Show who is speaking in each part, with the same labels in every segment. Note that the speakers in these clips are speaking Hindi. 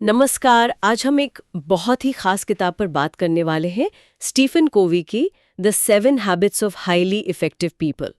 Speaker 1: नमस्कार। आज हम एक बहुत ही खास किताब पर बात करने वाले हैं, स्टीफन कोवी की the 7 habits of highly effective people.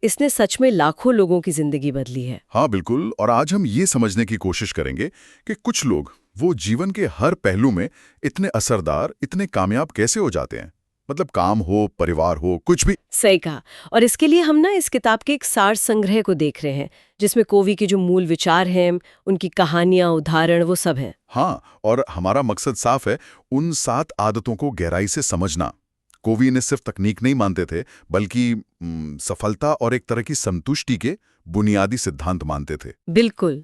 Speaker 1: इसने सच में लाखों लोगों की जिंदगी बदली है।
Speaker 2: हाँ बिल्कुल। और आज हम ये समझने की कोशिश करेंगे कि कुछ लोग वो जीवन के हर पहलू में इतने असरदार, इतने कामयाब कैसे हो जाते हैं। मतलब काम हो, परिवार हो, कुछ भी।
Speaker 1: सही कहा। और इसके लिए हम ना इस किताब के एक सार संग्रह को देख रहे हैं, जिसमें कोवी के जो मूल विचार हैं, उनकी कहानियां, उदाहरण, वो सब हैं।
Speaker 2: हाँ, और हमारा मकसद साफ है, उन 7 आदतों को गहराई से समझना। कोवी ने सिर्फ तकनीक नहीं मानते थे, बल्कि सफलता और एक तरह की संतुष्टि के बुनियादी सिद्धांत मानते थे।
Speaker 1: बिल्कुल।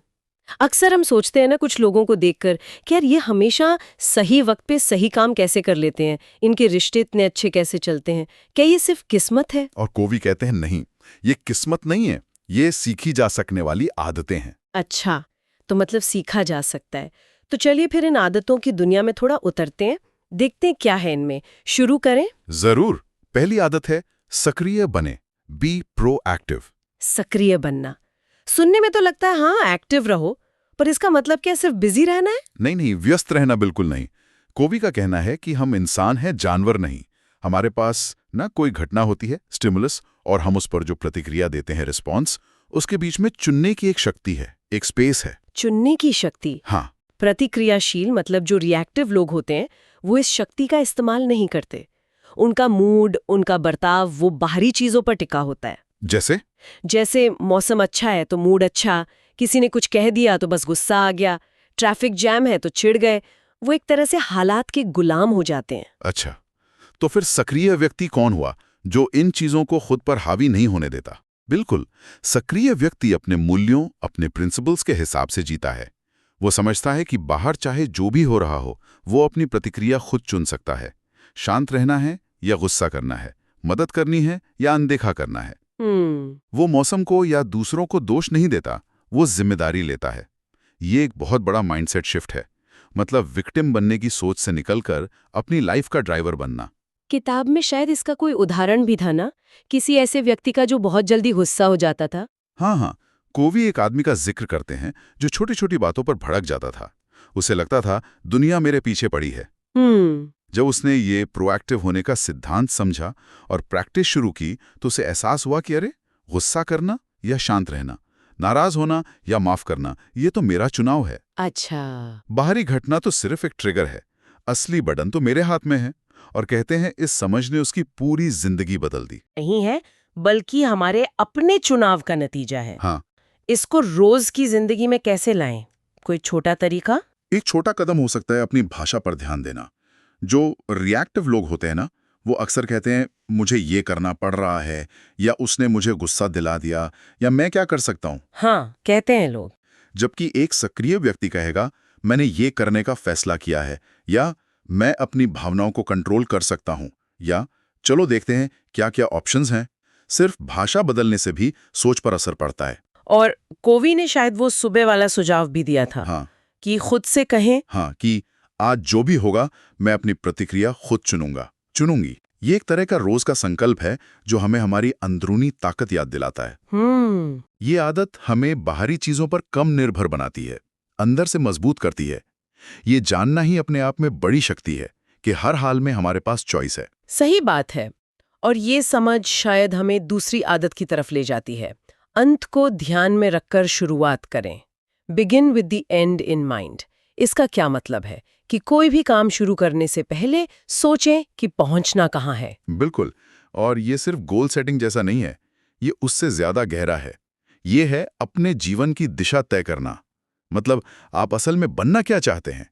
Speaker 1: अक्सर हम सोचते हैं ना कुछ लोगों को देखकर कि यार ये हमेशा सही वक्त पे सही काम कैसे कर लेते हैं, इनके रिश्ते इतने अच्छे कैसे चलते हैं, क्या ये सिर्फ किस्मत है?
Speaker 2: और कोवी कहते हैं नहीं, ये किस्मत नहीं है, ये सीखी जा सकने वाली आदतें हैं।
Speaker 1: अच्छा, तो मतलब सीखा जा सकता है। तो चलिए फिर इन आदतों की दुनिया में थोड़ा उतरते हैं, देखते हैं क्या है इनमें। शुरू करें।
Speaker 2: जरूर। पहली आदत है सक्रिय बने, बी प्रोएक्टिव।
Speaker 1: सक्रिय बनना सुनने में तो लगता है हाँ एक्टिव रहो, पर इसका मतलब क्या सिर्फ बिजी रहना है?
Speaker 2: नहीं नहीं, व्यस्त रहना बिल्कुल नहीं। कोवी का कहना है कि हम इंसान हैं, जानवर नहीं। हमारे पास ना कोई घटना होती है, स्टिमुलस, और हम उस पर जो प्रतिक्रिया देते हैं, रिस्पॉन्स, उसके बीच में चुनने की एक शक्ति है, एक स्पेस है।
Speaker 1: चुनने की शक्ति।
Speaker 2: हाँ।
Speaker 1: प्रतिक्रियाशील मतलब जो रिएक्टिव लोग होते हैं वो इस शक्ति का इस्तेमाल नहीं करते। उनका मूड, उनका बर्ताव वो बाहरी चीजों पर टिका होता है।
Speaker 2: जैसे?
Speaker 1: जैसे मौसम अच्छा है तो मूड अच्छा, किसी ने कुछ कह दिया तो बस गुस्सा आ गया, ट्रैफिक जैम है तो चिढ़ गए। वो एक तरह से हालात के गुलाम हो जाते हैं।
Speaker 2: अच्छा, तो फिर सक्रिय व्यक्ति कौन हुआ, जो इन चीजों को खुद पर हावी नहीं होने देता? बिल्कुल, सक्रिय व्यक्ति अपने मूल्यों, अपने प्रिंसिपल्स के हिसाब से जीता है। वो समझता है कि बाहर चाहे जो भी हो रहा हो, वो अपनी प्रतिक्रिया खुद चुन सकता है। शांत रहना है या गुस्सा करना है, मदद करनी है या अनदेखा करना है। वो मौसम को या दूसरों को दोष नहीं देता, वो जिम्मेदारी लेता है। ये एक बहुत बड़ा माइंडसेट शिफ्ट है। मतलब विक्टिम बनने की सोच से निकलकर अपनी लाइफ का ड्राइवर बनना।
Speaker 1: किताब में शायद इसका कोई उदाहरण भी था ना, किसी ऐसे व्यक्ति का जो बहुत जल्दी गुस्सा हो जाता था।
Speaker 2: हाँ हाँ, कोवी एक आदमी का जिक्र करते हैं जो छोटी छोटी बातों पर भड़क जाता था। उसे लगता था दुनिया मेरे पीछे पड़ी है। जब उसने ये प्रोएक्टिव होने का सिद्धांत समझा और प्रैक्टिस शुरू की, तो उसे एहसास हुआ कि अरे, गुस्सा करना या शांत रहना, नाराज होना या माफ करना, ये तो मेरा चुनाव है।
Speaker 1: अच्छा।
Speaker 2: बाहरी घटना तो सिर्फ एक ट्रिगर है, असली बटन तो मेरे हाथ में है। और कहते हैं इस समझ ने उसकी पूरी जिंदगी बदल दी।
Speaker 1: नहीं है, बल्कि हमारे अपने चुनाव का नतीजा है।
Speaker 2: हाँ।
Speaker 1: इसको रोज की जिंदगी में कैसे लाएं? कोई छोटा तरीका?
Speaker 2: एक छोटा कदम हो सकता है अपनी भाषा पर ध्यान देना। जो रिएक्टिव लोग होते हैं ना, वो अक्सर कहते हैं मुझे ये करना पड़ रहा है, या उसने मुझे गुस्सा दिला दिया, या मैं क्या कर सकता हूँ।
Speaker 1: हाँ, कहते हैं लोग।
Speaker 2: जबकि एक सक्रिय व्यक्ति कहेगा मैंने ये करने का फैसला किया है, या मैं अपनी भावनाओं को कंट्रोल कर सकता हूँ, या चलो देखते हैं क्या क्या ऑप्शंस हैं। सिर्फ भाषा बदलने से भी सोच पर असर पड़ता है।
Speaker 1: और कोवी ने शायद वो सुबह वाला सुझाव भी दिया था।
Speaker 2: हाँ।
Speaker 1: कि खुद से कहें।
Speaker 2: हाँ, कि आज जो भी होगा मैं अपनी प्रतिक्रिया खुद चुनूंगी। ये एक तरह का रोज का संकल्प है जो हमें हमारी अंदरूनी ताकत याद दिलाता है। ये आदत हमें बाहरी चीजों पर कम निर्भर बनाती है, अंदर से मजबूत करती है। ये जानना ही अपने आप में बड़ी शक्ति है कि हर हाल में हमारे पास चॉइस है।
Speaker 1: सही बात है। और ये समझ शायद हमें दूसरी आदत की तरफ ले जाती है। अंत को ध्यान में रखकर शुरुआत करें। Begin with the and in mind. इसका क्या मतलब है कि कोई भी काम शुरू करने से पहले सोचें कि पहुंचना कहाँ है।
Speaker 2: बिल्कुल। और ये सिर्फ गोल सेटिंग जैसा नहीं है, ये उससे ज्यादा गहरा है। ये है अपने जीवन की दिशा तय करना। मतलब आप असल में बनना क्या चाहते हैं,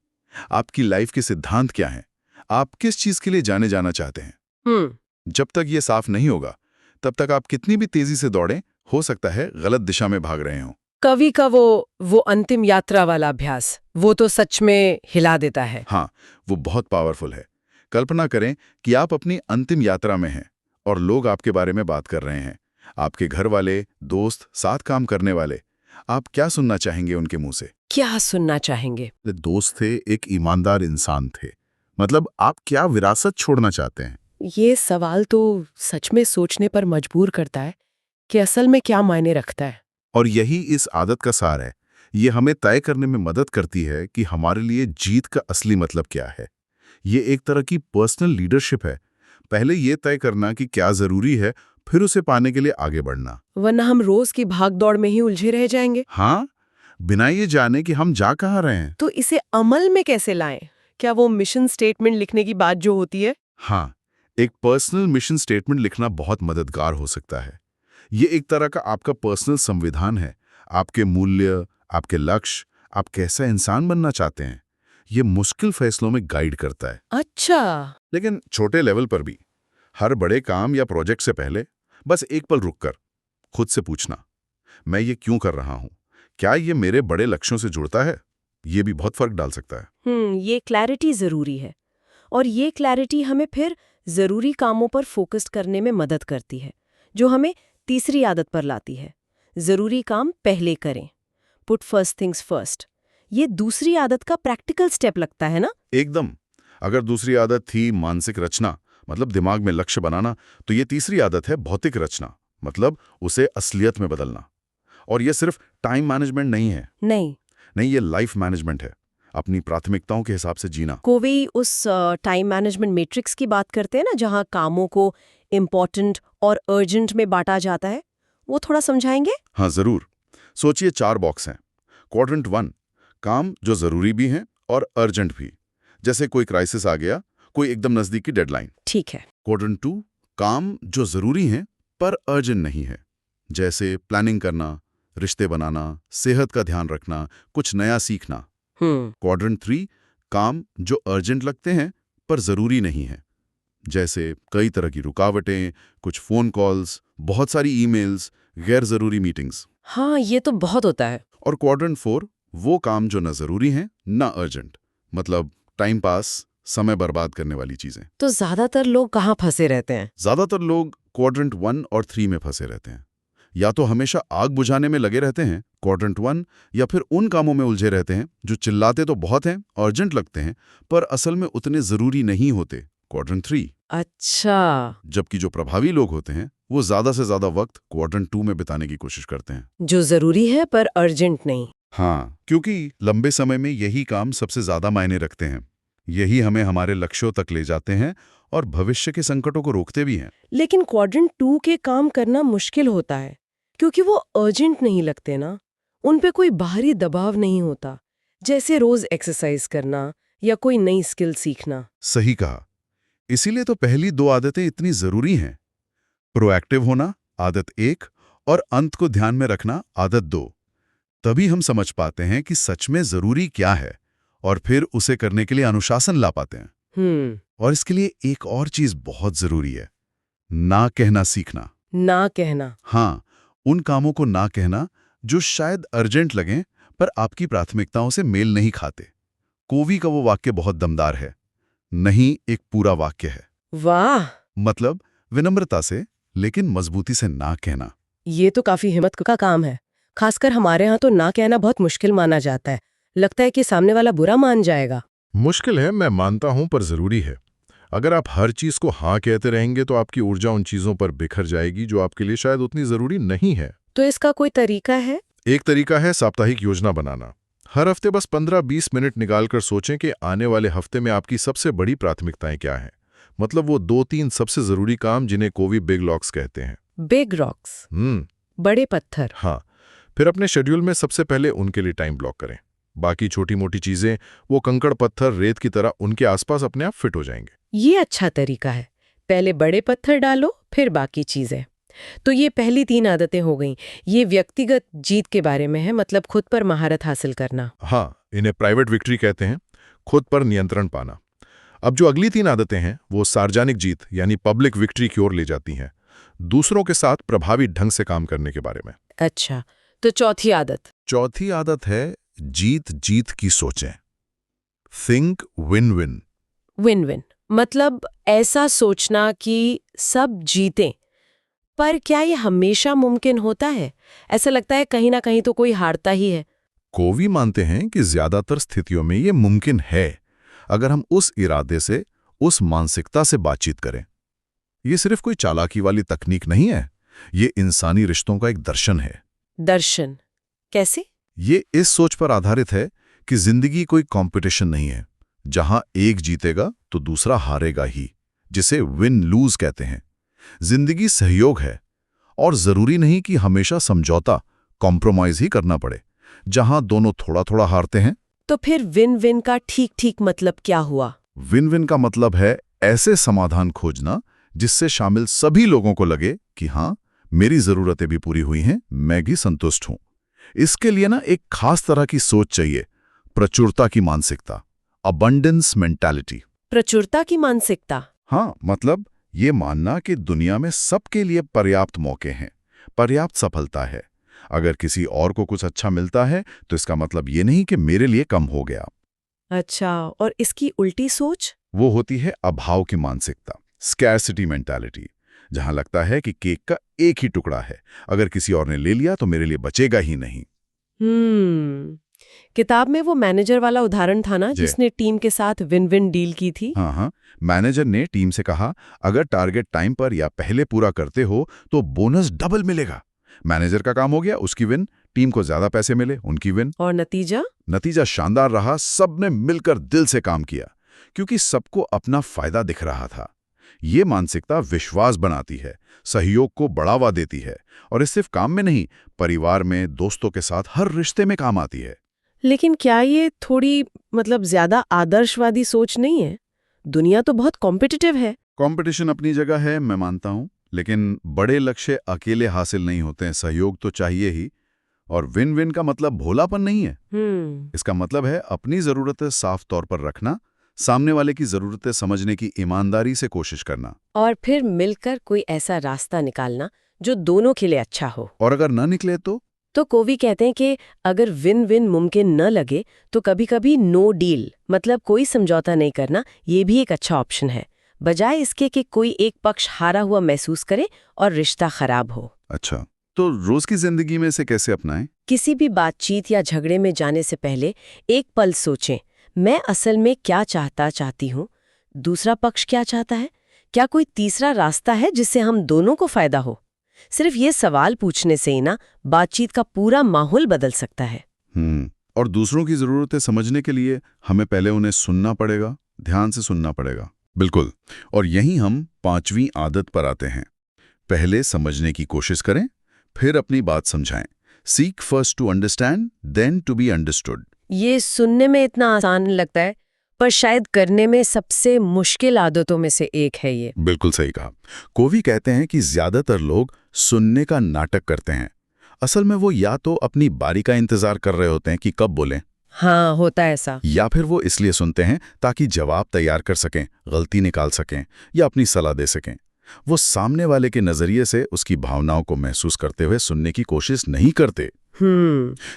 Speaker 2: आपकी लाइफ के सिद्धांत क्या हैं, आप किस चीज के लिए जाने जाना चाहते हैं। जब तक ये साफ नहीं होगा, तब तक आप कितनी भी तेजी से दौड़ें, हो सकता है गलत दिशा में भाग रहे हों।
Speaker 1: कवि का वो अंतिम यात्रा वाला अभ्यास, वो तो सच में हिला देता है।
Speaker 2: हाँ, वो बहुत पावरफुल है। कल्पना करें कि आप अपनी अंतिम यात्रा में हैं और लोग आपके बारे में बात कर रहे हैं, आपके घर वाले, दोस्त, साथ काम करने वाले। आप क्या सुनना चाहेंगे उनके मुंह से?
Speaker 1: क्या सुनना चाहेंगे?
Speaker 2: दोस्त थे, एक ईमानदार इंसान थे। मतलब आप क्या विरासत छोड़ना चाहते हैं?
Speaker 1: ये सवाल तो सच में सोचने पर मजबूर करता है कि असल में क्या मायने रखता है।
Speaker 2: और यही इस आदत का सार है। ये हमें तय करने में मदद करती है कि हमारे लिए जीत का असली मतलब क्या है। ये एक तरह की पर्सनल लीडरशिप है। पहले ये तय करना कि क्या जरूरी है, फिर उसे पाने के लिए आगे बढ़ना।
Speaker 1: वरना हम रोज की भागदौड़ में ही उलझे रह जाएंगे।
Speaker 2: हाँ, बिना ये जाने कि हम जा कहाँ रहे हैं।
Speaker 1: तो इसे अमल में कैसे लाएं? क्या वो मिशन स्टेटमेंट लिखने की बात जो होती है?
Speaker 2: हाँ, एक पर्सनल मिशन स्टेटमेंट लिखना बहुत मददगार हो सकता है। ये एक तरह का आपका पर्सनल संविधान है। आपके मूल्य, आपके लक्ष्य, आप कैसा इंसान बनना चाहते हैं, ये मुश्किल फैसलों में गाइड करता है।
Speaker 1: अच्छा।
Speaker 2: लेकिन छोटे लेवल पर भी, हर बड़े काम या प्रोजेक्ट से पहले बस एक पल रुककर खुद से पूछना, मैं ये क्यों कर रहा हूँ? क्या ये मेरे बड़े लक्ष्यों से जुड़ता है? ये भी बहुत फर्क डाल सकता है।
Speaker 1: ये क्लैरिटी जरूरी है। और ये क्लैरिटी हमें फिर जरूरी कामों पर फोकस करने में मदद करती है, जो हमें तीसरी आदत पर लाती है। जरूरी काम पहले करें। Put first things first. ये दूसरी आदत का प्रैक्टिकल स्टेप लगता है ना?
Speaker 2: एकदम। अगर दूसरी आदत थी मानसिक रचना, मतलब दिमाग में लक्ष्य बनाना, तो ये तीसरी आदत है भौतिक रचना, मतलब उसे असलियत में बदलना। और ये सिर्फ टाइम मैनेजमेंट नहीं है। नहीं, ये लाइफ मैनेजमेंट है। अपनी प्राथमिकताओं के हिसाब से जीना।
Speaker 1: कोवी उस टाइम मैनेजमेंट मैट्रिक्स की बात करते हैं ना, जहां कामों को इम्पोर्टेंट और अर्जेंट में बांटा जाता है, वो थोड़ा समझाएंगे?
Speaker 2: हाँ, जरूर। सोचिए 4 बॉक्स हैं। क्वाड्रेंट 1, काम जो जरूरी भी हैं और अर्जेंट भी, जैसे कोई क्राइसिस आ गया, कोई एकदम नजदीकी डेडलाइन।
Speaker 1: ठीक है।
Speaker 2: क्वाड्रेंट 2, काम जो जरूरी हैं पर अर्जेंट नहीं है, जैसे प्लानिंग करना, रिश्ते बनाना, सेहत का ध्यान रखना, कुछ नया सीखना। क्वाड्रेंट 3, काम जो अर्जेंट लगते हैं पर जरूरी नहीं है, जैसे कई तरह की रुकावटें, कुछ फोन कॉल्स, बहुत सारी ईमेल्स, गैर जरूरी मीटिंग्स।
Speaker 1: हाँ, ये तो बहुत होता है।
Speaker 2: और क्वाड्रेंट 4, वो काम जो न जरूरी हैं न अर्जेंट, मतलब टाइम पास, समय बर्बाद करने वाली चीजें।
Speaker 1: तो ज्यादातर लोग कहाँ फंसे रहते हैं?
Speaker 2: ज्यादातर लोग क्वाड्रेंट 1 और 3 में फंसे रहते हैं। या तो हमेशा आग बुझाने में लगे रहते हैं, क्वाड्रेंट 1, या फिर उन कामों में उलझे रहते हैं जो चिल्लाते तो बहुत हैं, अर्जेंट लगते हैं, पर असल में उतने जरूरी नहीं होते, क्वाड्रेंट 3।
Speaker 1: अच्छा।
Speaker 2: जबकि जो प्रभावी लोग होते हैं, वो ज्यादा से ज्यादा वक्त क्वाड्रेंट 2 में बिताने की कोशिश करते हैं।
Speaker 1: जो जरूरी है पर अर्जेंट नहीं।
Speaker 2: हाँ, क्योंकि लंबे समय में यही काम सबसे ज्यादा मायने रखते हैं। यही हमें हमारे लक्ष्यों तक ले जाते हैं और भविष्य के संकटों को रोकते भी हैं।
Speaker 1: लेकिन क्वाड्रेंट 2 के काम करना मुश्किल होता है, क्योंकि वो अर्जेंट नहीं लगते ना। उन पे कोई बाहरी दबाव नहीं होता, जैसे रोज एक्सरसाइज करना या कोई नई स्किल सीखना।
Speaker 2: सही कहा। इसीलिए तो पहली 2 आदतें इतनी जरूरी हैं। प्रोएक्टिव होना, आदत 1, और अंत को ध्यान में रखना, आदत 2। तभी हम समझ पाते हैं कि सच में जरूरी क्या है और फिर उसे करने के लिए अनुशासन ला पाते हैं। और इसके लिए एक और चीज बहुत जरूरी है, ना कहना सीखना।
Speaker 1: ना कहना।
Speaker 2: हाँ, उन कामों को ना कहना जो शायद अर्जेंट लगें पर आपकी प्राथमिकताओं से मेल नहीं खाते। कोवी का वो वाक्य बहुत दमदार है, नहीं एक पूरा वाक्य है।
Speaker 1: वाह,
Speaker 2: मतलब विनम्रता से लेकिन मजबूती से ना कहना।
Speaker 1: ये तो काफी हिम्मत का काम है। खासकर हमारे यहाँ तो ना कहना बहुत मुश्किल माना जाता है। लगता है कि सामने वाला बुरा मान जाएगा।
Speaker 3: मुश्किल है, मैं मानता हूं, पर जरूरी है। अगर आप हर चीज को हाँ कहते रहेंगे तो आपकी ऊर्जा उन चीजों पर बिखर जाएगी जो आपके लिए शायद उतनी जरूरी नहीं है।
Speaker 1: तो इसका कोई तरीका है?
Speaker 3: एक तरीका है साप्ताहिक योजना बनाना। हर हफ्ते बस 15-20 मिनट निकालकर सोचें कि आने वाले हफ्ते में आपकी सबसे बड़ी प्राथमिकताएं क्या हैं। मतलब वो 2-3 सबसे जरूरी काम जिन्हें कोवी बिग रॉक्स कहते हैं।
Speaker 1: बिग रॉक्स, बड़े पत्थर।
Speaker 3: हाँ, फिर अपने शेड्यूल में सबसे पहले उनके लिए टाइम ब्लॉक करें। बाकी छोटी मोटी चीजें, वो कंकड़ पत्थर रेत की तरह उनके आसपास अपने आप फिट हो जाएंगे।
Speaker 1: ये अच्छा तरीका है। पहले बड़े पत्थर डालो, फिर बाकी चीजें। तो ये पहली 3 आदतें हो गईं। ये व्यक्तिगत जीत के बारे में है, मतलब खुद पर महारत हासिल करना।
Speaker 3: हाँ, इन्हें प्राइवेट विक्ट्री कहते हैं, खुद पर नियंत्रण पाना। अब जो अगली 3 आदतें हैं वो सार्वजनिक जीत यानी पब्लिक विक्ट्री की ओर ले जाती हैं, दूसरों के साथ प्रभावी ढंग से काम करने के बारे में।
Speaker 1: अच्छा, तो चौथी
Speaker 3: आदत है जीत जीत की सोचें। Think win win.
Speaker 1: Win win मतलब ऐसा सोचना कि सब जीतें। पर क्या ये हमेशा मुमकिन होता है? ऐसा लगता है कहीं ना कहीं तो कोई हारता ही है।
Speaker 3: कोवी मानते हैं कि ज्यादातर स्थितियों में ये मुमकिन है, अगर हम उस इरादे से, उस मानसिकता से बातचीत करें। ये सिर्फ कोई चालाकी वाली तकनीक नहीं है, ये इंसानी रिश्तों का एक दर्शन है।
Speaker 1: दर्शन कैसे?
Speaker 3: ये इस सोच पर आधारित है कि जिंदगी कोई कंपटीशन नहीं है जहां एक जीतेगा तो दूसरा हारेगा ही, जिसे विन लूज कहते हैं। जिंदगी सहयोग है और जरूरी नहीं कि हमेशा समझौता कॉम्प्रोमाइज ही करना पड़े। जहां दोनों थोड़ा थोड़ा हारते हैं,
Speaker 1: तो फिर विन विन का ठीक ठीक मतलब क्या हुआ?
Speaker 3: विन विन का मतलब है ऐसे समाधान खोजना जिससे शामिल सभी लोगों को लगे कि हां, मेरी जरूरतें भी पूरी हुई हैं, मैं भी संतुष्ट हूं। इसके लिए ना एक खास तरह की सोच चाहिए, प्रचुरता की मानसिकता, अबंडेंस मेंटालिटी।
Speaker 1: प्रचुरता की मानसिकता?
Speaker 3: हाँ, मतलब ये मानना कि दुनिया में सबके लिए पर्याप्त मौके हैं, पर्याप्त सफलता है। अगर किसी और को कुछ अच्छा मिलता है तो इसका मतलब ये नहीं कि मेरे लिए कम हो गया।
Speaker 1: अच्छा, और इसकी उल्टी सोच?
Speaker 3: वो होती है अभाव की मानसिकता, स्कैरसिटी मेंटालिटी, जहां लगता है कि केक का एक ही टुकड़ा है, अगर किसी और ने ले लिया तो मेरे लिए बचेगा ही नहीं।
Speaker 1: किताब में वो मैनेजर वाला उदाहरण था ना,
Speaker 3: जी।
Speaker 1: जिसने टीम के साथ विन विन डील की थी।
Speaker 3: हाँ, मैनेजर ने टीम से कहा, अगर टारगेट टाइम पर या पहले पूरा करते हो तो बोनस डबल मिलेगा। मैनेजर का काम हो गया, उसकी विन, टीम को ज्यादा पैसे मिले, उनकी विन।
Speaker 1: और नतीजा?
Speaker 3: नतीजा शानदार रहा, सबने मिलकर दिल से काम किया क्योंकि सबको अपना फायदा दिख रहा था। ये मानसिकता विश्वास बनाती है, सहयोग को बढ़ावा देती है, और इस सिर्फ काम में नहीं, परिवार में, दोस्तों के साथ हर रिश्ते में काम आती है।
Speaker 1: लेकिन क्या ये थोड़ी ज्यादा आदर्शवादी सोच नहीं है? दुनिया तो बहुत कॉम्पिटिटिव है।
Speaker 3: कंपटीशन अपनी जगह है, मैं मानता हूं, लेकिन बड़े लक्ष्य अकेले हासिल नहीं होते हैं, सहयोग तो चाहिए ही। और विन विन का मतलब भोलापन नहीं है। इसका मतलब है अपनी जरूरतें साफ तौर पर रखना, सामने वाले की जरूरतें समझने की ईमानदारी से कोशिश करना,
Speaker 1: और फिर मिलकर कोई ऐसा रास्ता निकालना जो दोनों के लिए अच्छा हो।
Speaker 3: और अगर न निकले तो
Speaker 1: कोवी कहते हैं कि अगर विन विन मुमकिन न लगे तो कभी कभी नो डील, मतलब कोई समझौता नहीं करना, ये भी एक अच्छा ऑप्शन है, बजाय इसके कि कोई एक पक्ष हारा हुआ महसूस करे और रिश्ता खराब हो।
Speaker 3: अच्छा, तो रोज की जिंदगी में इसे कैसे अपनाएं?
Speaker 1: किसी भी बातचीत या झगड़े में जाने से पहले एक पल सोचें, मैं असल में क्या चाहती हूँ, दूसरा पक्ष क्या चाहता है, क्या कोई तीसरा रास्ता है जिससे हम दोनों को फायदा हो। सिर्फ ये सवाल पूछने से ही ना बातचीत का पूरा माहौल बदल सकता है।
Speaker 3: और दूसरों की जरूरतें समझने के लिए हमें पहले उन्हें सुनना पड़ेगा, ध्यान से सुनना पड़ेगा। बिल्कुल, और यहीं हम 5वीं आदत पर आते हैं। पहले समझने की कोशिश करें, फिर अपनी बात समझाएं। Seek first to understand, then to be understood.
Speaker 1: ये सुनने में इतना आसान लगता है, पर शायद करने में सबसे मुश्किल आदतों में से एक है ये।
Speaker 3: बिल्कुल सही कहा। कोवी कहते हैं कि ज्यादातर लोग सुनने का नाटक करते हैं। असल में वो या तो अपनी बारी का इंतजार कर रहे होते हैं कि कब बोलें,
Speaker 1: हाँ, होता है ऐसा,
Speaker 3: या फिर वो इसलिए सुनते हैं ताकि जवाब तैयार कर सकें, गलती निकाल सकें या अपनी सलाह दे सकें। वो सामने वाले के नजरिए से उसकी भावनाओं को महसूस करते हुए सुनने की कोशिश नहीं करते।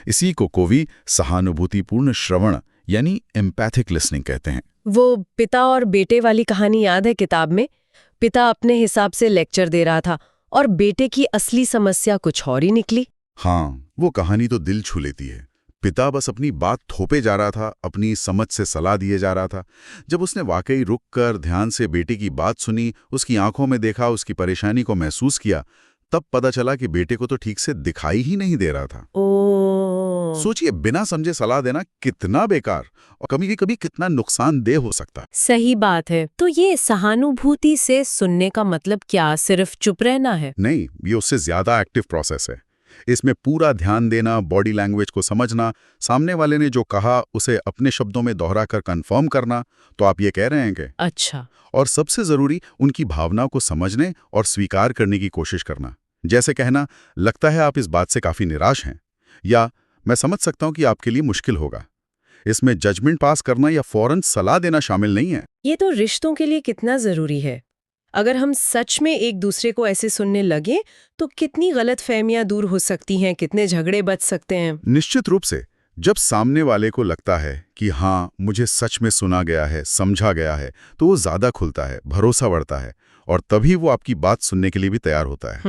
Speaker 3: इसी को कोवी सहानुभूतिपूर्ण श्रवण यानी एम्पैथिक लिसनिंग कहते हैं।
Speaker 1: वो पिता और बेटे वाली कहानी याद है किताब में? पिता अपने हिसाब से लेक्चर दे रहा था और बेटे की असली समस्या कुछ और ही निकली।
Speaker 3: हाँ, वो कहानी तो दिल छू लेती है। पिता बस अपनी बात थोपे जा रहा था, अपनी समझ से सलाह दिए जा रहा था। जब उसने वाकई रुककर ध्यान से बेटे की बात सुनी, उसकी आंखों में देखा, उसकी परेशानी को महसूस किया, तब पता चला कि बेटे को तो ठीक से दिखाई ही नहीं दे रहा था। सोचिए, बिना समझे सलाह देना कितना बेकार और कभी कभी कितना नुकसानदेह हो सकता है।
Speaker 1: सही बात है। तो ये सहानुभूति से सुनने का मतलब क्या सिर्फ चुप रहना है?
Speaker 3: नहीं, ये उससे ज्यादा एक्टिव प्रोसेस है। इसमें पूरा ध्यान देना, बॉडी लैंग्वेज को समझना, सामने वाले ने जो कहा उसे अपने शब्दों में दोहराकर कंफर्म करना। तो आप ये कह रहे हैं कि
Speaker 1: अच्छा,
Speaker 3: और सबसे जरूरी, उनकी भावनाओं को समझने और स्वीकार करने की कोशिश करना। जैसे कहना, लगता है आप इस बात से काफी निराश हैं, या मैं समझ सकता हूं कि आपके लिए मुश्किल होगा। इसमें जजमेंट पास करना या फौरन सलाह देना शामिल नहीं है।
Speaker 1: ये तो रिश्तों के लिए कितना जरूरी है। अगर हम सच में एक दूसरे को ऐसे सुनने लगे तो कितनी गलतफहमियां दूर हो सकती हैं, कितने झगड़े बच सकते हैं।
Speaker 3: निश्चित रूप से, जब सामने वाले को लगता है कि हाँ, मुझे सच में सुना गया है, समझा गया है, तो वो ज्यादा खुलता है, भरोसा बढ़ता है, और तभी वो आपकी बात सुनने के लिए भी तैयार होता है।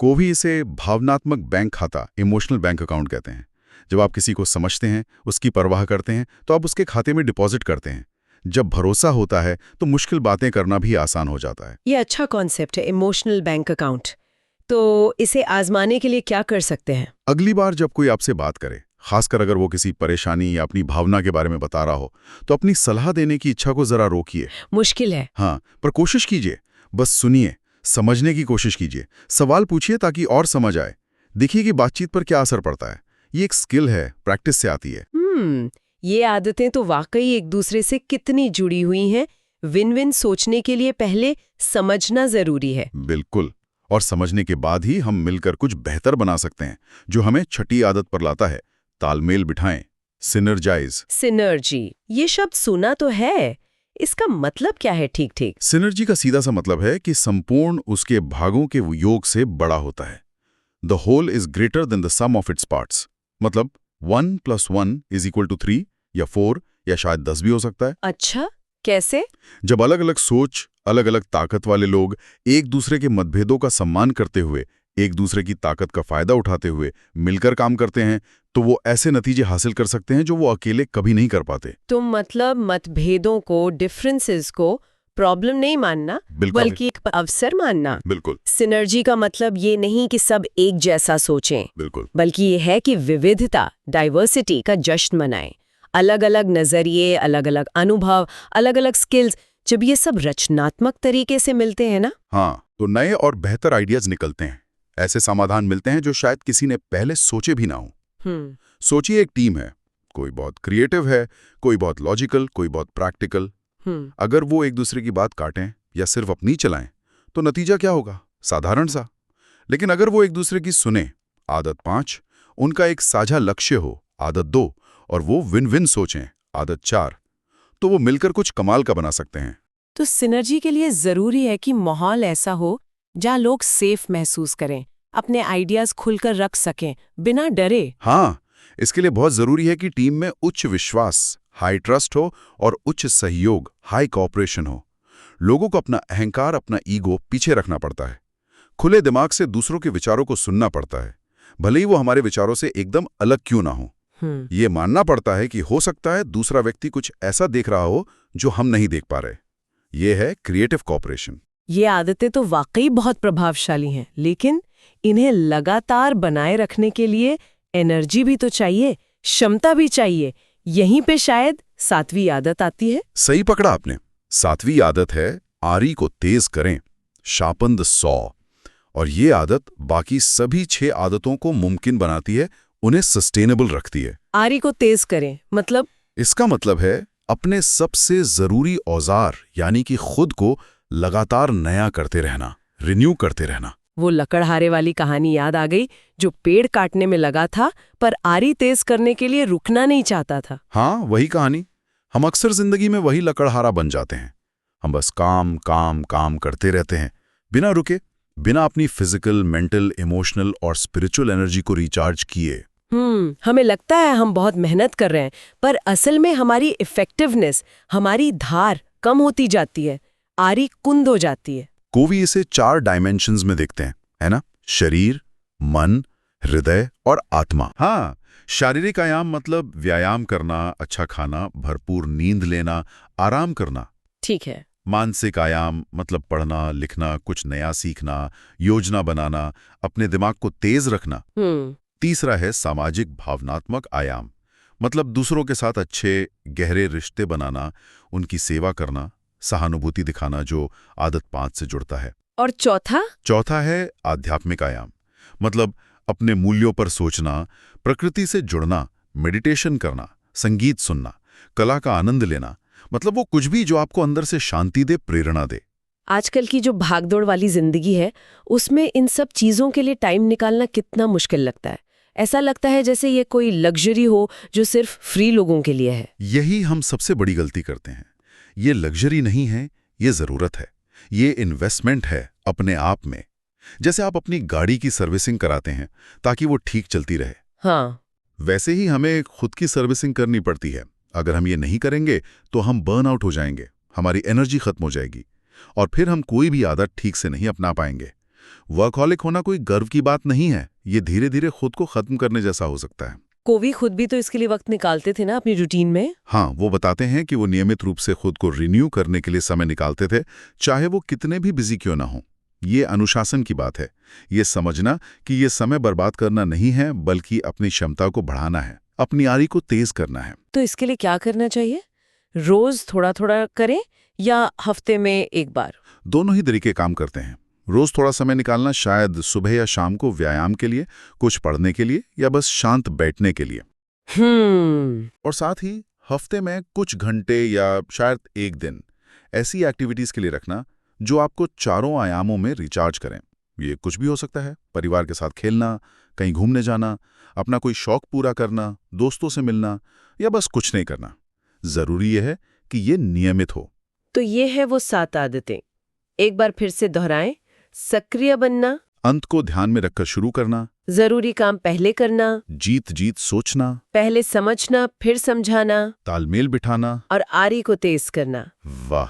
Speaker 3: कोवी इसे भावनात्मक बैंक खाता, इमोशनल बैंक अकाउंट कहते हैं। जब आप किसी को समझते हैं, उसकी परवाह करते हैं, तो आप उसके खाते में डिपॉजिट करते हैं। जब भरोसा होता है तो मुश्किल बातें करना भी आसान हो जाता है।
Speaker 1: ये अच्छा कॉन्सेप्ट है, इमोशनल बैंक अकाउंट। तो इसे आजमाने के लिए क्या कर सकते हैं?
Speaker 3: अगली बार जब कोई आपसे बात करे,
Speaker 2: खासकर अगर वो किसी परेशानी या अपनी भावना के बारे में बता रहा हो, तो अपनी सलाह देने की इच्छा को जरा रोकिए।
Speaker 1: मुश्किल है।
Speaker 2: हाँ, पर कोशिश कीजिए, बस सुनिए, समझने की कोशिश कीजिए, सवाल पूछिए ताकि और समझ आए। देखिए कि बातचीत पर क्या असर पड़ता है। ये एक स्किल है, प्रैक्टिस से आती है।
Speaker 1: ये आदतें तो वाकई एक दूसरे से कितनी जुड़ी हुई हैं। विन विन सोचने के लिए पहले समझना जरूरी है।
Speaker 2: बिल्कुल, और समझने के बाद ही हम मिलकर कुछ बेहतर बना सकते हैं, जो हमें छठी आदत पर लाता है, तालमेल बिठाएं, सिनर्जाइज।
Speaker 1: सिनर्जी, ये शब्द सुना तो है, इसका मतलब क्या है ठीक ठीक?
Speaker 2: सिनर्जी का सीधा सा मतलब है कि संपूर्ण उसके भागों के योग से बड़ा होता है। The whole is greater than the sum of its parts. मतलब 1 + 1 = 3 या 4 या शायद 10 भी हो सकता है।
Speaker 1: अच्छा, कैसे?
Speaker 2: जब अलग अलग सोच, अलग अलग ताकत वाले लोग एक दूसरे के मतभेदों का सम्मान करते हुए, एक दूसरे की ताकत का फायदा उठाते हुए मिलकर काम करते हैं, तो वो ऐसे नतीजे हासिल कर सकते हैं जो वो अकेले कभी नहीं कर पाते।
Speaker 1: तो मतलब मतभेदों को, डिफरेंसेस को प्रॉब्लम नहीं मानना,
Speaker 2: बिल्कुल।
Speaker 1: बल्कि एक अवसर मानना।
Speaker 2: बिल्कुल
Speaker 1: सिनर्जी का मतलब ये नहीं कि सब एक जैसा सोचें,
Speaker 2: बिल्कुल।
Speaker 1: बल्कि ये है कि विविधता, डाइवर्सिटी का जश्न मनाएं। अलग अलग नजरिए, अलग अलग अनुभव, अलग अलग स्किल्स, जब ये सब रचनात्मक तरीके से मिलते हैं ना,
Speaker 2: हाँ, तो नए और बेहतर आइडियाज निकलते हैं। ऐसे समाधान मिलते हैं जो शायद किसी ने पहले सोचे भी ना हो। सोचिए, एक टीम है, कोई बहुत क्रिएटिव है, कोई बहुत लॉजिकल, कोई बहुत प्रैक्टिकल। अगर वो एक दूसरे की बात काटें या सिर्फ अपनी चलाएं, तो नतीजा क्या होगा? साधारण सा। लेकिन अगर वो एक दूसरे की सुने, आदत 5, उनका एक साझा लक्ष्य हो, आदत 2, और वो विन विन सोचें, आदत 4, तो वो मिलकर कुछ कमाल का बना सकते हैं।
Speaker 1: तो सिनर्जी के लिए जरूरी है कि माहौल ऐसा हो जहाँ लोग सेफ महसूस करें, अपने आइडियाज खुलकर रख सकें, बिना डरे।
Speaker 2: हाँ, इसके लिए बहुत जरूरी है कि टीम में उच्च विश्वास, हाई ट्रस्ट हो, और उच्च सहयोग, हाई कोऑपरेशन हो। लोगों को अपना अहंकार, अपना ईगो पीछे रखना पड़ता है। खुले दिमाग से दूसरों के विचारों को सुनना पड़ता है, भले ही वो हमारे विचारों से एकदम अलग क्यों ना हो। ये मानना पड़ता है कि हो सकता है दूसरा व्यक्ति कुछ ऐसा देख रहा हो जो हम नहीं देख पा रहे। ये है क्रिएटिव कोऑपरेशन।
Speaker 1: ये आदतें तो वाकई बहुत प्रभावशाली हैं, लेकिन इन्हें लगातार बनाए रखने के लिए एनर्जी भी तो चाहिए, क्षमता भी चाहिए। यहीं पे शायद 7वीं आदत आती है।
Speaker 2: सही पकड़ा आपने। 7वीं आदत है, आरी को तेज करें, शार्पन द सॉ। और ये आदत बाकी सभी 6 आदतों को मुमकिन बनाती है, उन्हें सस्टेनेबल रखती है।
Speaker 1: आरी को तेज करें मतलब?
Speaker 2: इसका मतलब है अपने सबसे जरूरी औजार यानी कि खुद को लगातार नया करते रहना, रिन्यू करते रहना।
Speaker 1: वो लकड़हारे वाली कहानी याद आ गई, जो पेड़ काटने में लगा था पर आरी तेज करने के लिए रुकना नहीं चाहता था।
Speaker 2: हाँ, वही कहानी। हम अक्सर जिंदगी में वही लकड़हारा बन जाते हैं। हम बस काम काम काम करते रहते हैं, बिना रुके, बिना अपनी फिजिकल, मेंटल, इमोशनल और स्पिरिचुअल एनर्जी को रिचार्ज किए।
Speaker 1: हमें लगता है हम बहुत मेहनत कर रहे हैं, पर असल में हमारी इफेक्टिवनेस, हमारी धार कम होती जाती है, आरी कुंद हो जाती है।
Speaker 2: कोवी इसे 4 डायमेंशंस में देखते हैं, है ना? शरीर, मन, हृदय और आत्मा। हाँ, शारीरिक आयाम मतलब व्यायाम करना, अच्छा खाना, भरपूर नींद लेना, आराम करना।
Speaker 1: ठीक है।
Speaker 2: मानसिक आयाम मतलब पढ़ना, लिखना, कुछ नया सीखना, योजना बनाना, अपने दिमाग को तेज रखना। तीसरा है सामाजिक भावनात्मक आयाम, मतलब दूसरों के साथ अच्छे गहरे रिश्ते बनाना, उनकी सेवा करना, सहानुभूति दिखाना, जो आदत 5 से जुड़ता है।
Speaker 1: और चौथा
Speaker 2: है आध्यात्मिक आयाम, मतलब अपने मूल्यों पर सोचना, प्रकृति से जुड़ना, मेडिटेशन करना, संगीत सुनना, कला का आनंद लेना, मतलब वो कुछ भी जो आपको अंदर से शांति दे, प्रेरणा दे।
Speaker 1: आजकल की जो भागदौड़ वाली जिंदगी है, उसमें इन सब चीजों के लिए टाइम निकालना कितना मुश्किल लगता है। ऐसा लगता है जैसे ये कोई लग्जरी हो जो सिर्फ फ्री लोगों के लिए है।
Speaker 2: यही हम सबसे बड़ी गलती करते हैं। ये लग्जरी नहीं है, ये जरूरत है। ये इन्वेस्टमेंट है अपने आप में। जैसे आप अपनी गाड़ी की सर्विसिंग कराते हैं ताकि वो ठीक चलती रहे,
Speaker 1: हाँ,
Speaker 2: वैसे ही हमें खुद की सर्विसिंग करनी पड़ती है। अगर हम ये नहीं करेंगे तो हम बर्न आउट हो जाएंगे, हमारी एनर्जी खत्म हो जाएगी, और फिर हम कोई भी आदत ठीक से नहीं अपना पाएंगे। वर्कहॉलिक होना कोई गर्व की बात नहीं है, ये धीरे धीरे खुद को खत्म करने जैसा हो सकता है।
Speaker 1: कोवी खुद भी तो इसके लिए वक्त निकालते थे ना अपनी रूटीन में।
Speaker 2: हाँ, वो बताते हैं कि वो नियमित रूप से खुद को रिन्यू करने के लिए समय निकालते थे, चाहे वो कितने भी बिजी क्यों ना हो। ये अनुशासन की बात है, ये समझना कि ये समय बर्बाद करना नहीं है, बल्कि अपनी क्षमता को बढ़ाना है, अपनी आरी को तेज करना है।
Speaker 1: तो इसके लिए क्या करना चाहिए? रोज थोड़ा थोड़ा करें या हफ्ते में एक बार?
Speaker 2: दोनों ही तरीके काम करते हैं। रोज थोड़ा समय निकालना, शायद सुबह या शाम को व्यायाम के लिए, कुछ पढ़ने के लिए या बस शांत बैठने के लिए। और साथ ही हफ्ते में कुछ घंटे या शायद एक दिन ऐसी एक्टिविटीज के लिए रखना जो आपको चारों आयामों में रिचार्ज करें। ये कुछ भी हो सकता है, परिवार के साथ खेलना, कहीं घूमने जाना, अपना कोई शौक पूरा करना, दोस्तों से मिलना या बस कुछ नहीं करना। जरूरी यह है कि ये नियमित हो।
Speaker 1: तो ये है वो 7 आदतें। एक बार फिर से दोहराएं। सक्रिय बनना,
Speaker 2: अंत को ध्यान में रखकर शुरू करना,
Speaker 1: जरूरी काम पहले करना,
Speaker 2: जीत जीत सोचना,
Speaker 1: पहले समझना फिर समझाना,
Speaker 2: तालमेल बिठाना
Speaker 1: और आरी को तेज करना।
Speaker 2: वाह!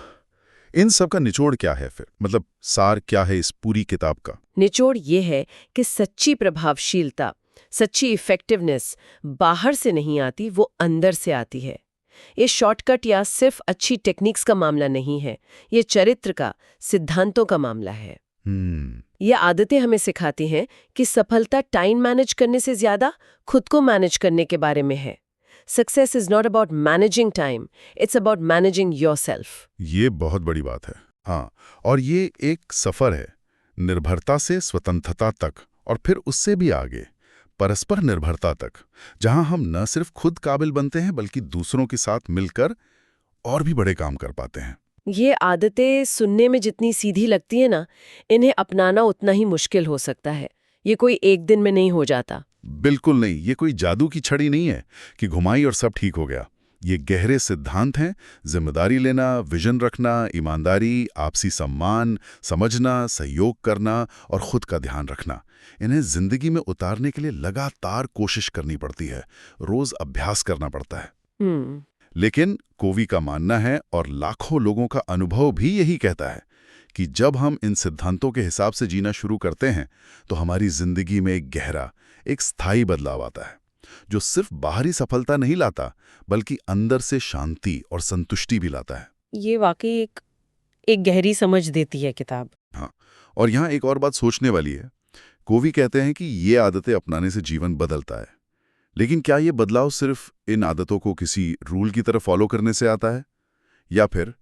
Speaker 2: इन सब का निचोड़ क्या है फिर? मतलब सार क्या है इस पूरी किताब का?
Speaker 1: निचोड़ ये है कि सच्ची प्रभावशीलता, सच्ची इफेक्टिवनेस बाहर से नहीं आती, वो अंदर से आती है। ये शॉर्टकट या सिर्फ अच्छी टेक्निक्स का मामला नहीं है, ये चरित्र का, सिद्धांतों का मामला है। ये आदतें हमें सिखाती हैं कि सफलता टाइम मैनेज करने से ज्यादा खुद को मैनेज करने के बारे में है। Success is not about managing time, it's about managing yourself.
Speaker 2: ये बहुत बड़ी बात है। हाँ, और ये एक सफर है, निर्भरता से स्वतंत्रता तक और फिर उससे भी आगे परस्पर निर्भरता तक, जहां हम न सिर्फ खुद काबिल बनते हैं बल्कि दूसरों के साथ मिलकर और भी बड़े काम कर पाते हैं।
Speaker 1: ये आदतें सुनने में जितनी सीधी लगती है ना, इन्हें अपनाना उतना ही मुश्किल हो सकता है। ये कोई एक दिन में नहीं हो जाता।
Speaker 2: बिल्कुल नहीं, ये कोई जादू की छड़ी नहीं है कि घुमाई और सब ठीक हो गया। ये गहरे सिद्धांत हैं। जिम्मेदारी लेना, विजन रखना, ईमानदारी, आपसी सम्मान, समझना, सहयोग करना और खुद का ध्यान रखना। इन्हें जिंदगी में उतारने के लिए लगातार कोशिश करनी पड़ती है, रोज अभ्यास करना पड़ता है। लेकिन कोवी का मानना है, और लाखों लोगों का अनुभव भी यही कहता है, कि जब हम इन सिद्धांतों के हिसाब से जीना शुरू करते हैं तो हमारी जिंदगी में एक गहरा, एक स्थायी बदलाव आता है, जो सिर्फ बाहरी सफलता नहीं लाता बल्कि अंदर से शांति और संतुष्टि भी लाता है।
Speaker 1: ये वाकई एक गहरी समझ देती है किताब।
Speaker 2: हाँ, और यहाँ एक और बात सोचने वाली है। कोवी कहते हैं कि ये आदतें अपनाने से जीवन बदलता है, लेकिन क्या ये बदलाव सिर्फ इन आदतों को किसी रूल की तरह फॉलो करने से आता है, या फिर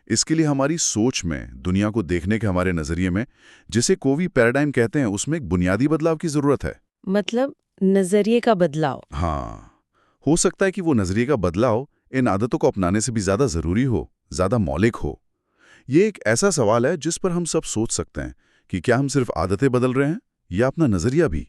Speaker 2: इसके लिए हमारी सोच में, दुनिया को देखने के हमारे नजरिए में, जिसे कोवी पैराडाइम कहते हैं, उसमें एक बुनियादी बदलाव की जरूरत है?
Speaker 1: मतलब नजरिए का बदलाव।
Speaker 2: हाँ, हो सकता है कि वो नजरिए का बदलाव इन आदतों को अपनाने से भी ज्यादा जरूरी हो, ज्यादा मौलिक हो। ये एक ऐसा सवाल है जिस पर हम सब सोच सकते हैं कि क्या हम सिर्फ आदतें बदल रहे हैं या अपना नजरिया भी।